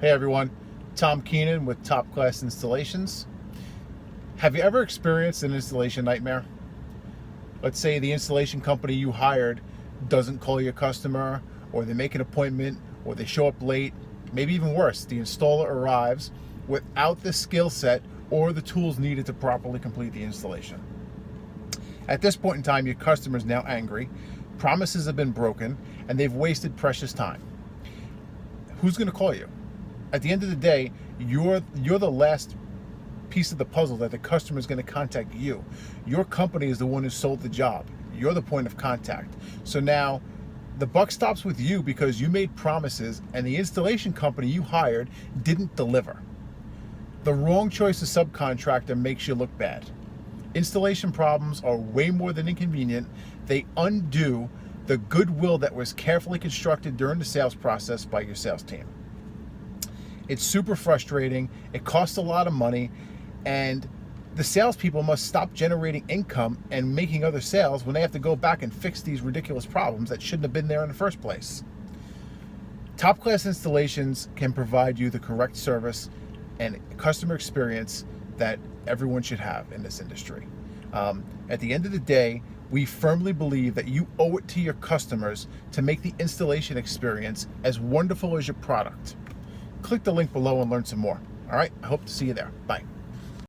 Hey everyone, Tom Keenan with Top Class Installations. Have you ever experienced an installation nightmare? Let's say the installation company you hired doesn't call your customer, or they make an appointment, or they show up late. Maybe even worse, the installer arrives without the skill set or the tools needed to properly complete the installation. At this point in time, your customer is now angry, promises have been broken, and they've wasted precious time. Who's going to call you? At the end of the day, you're the last piece of the puzzle that the customer is going to contact you. Your company is the one who sold the job. You're the point of contact. So now the buck stops with you because you made promises and the installation company you hired didn't deliver. The wrong choice of subcontractor makes you look bad. Installation problems are way more than inconvenient. They undo the goodwill that was carefully constructed during the sales process by your sales team. It's super frustrating. It costs a lot of money, and the salespeople must stop generating income and making other sales when they have to go back and fix these ridiculous problems that shouldn't have been there in the first place. Top Class Installations can provide you the correct service and customer experience that everyone should have in this industry. At the end of the day, we firmly believe that you owe it to your customers to make the installation experience as wonderful as your product. Click the link below and learn some more. All right, I hope to see you there. Bye.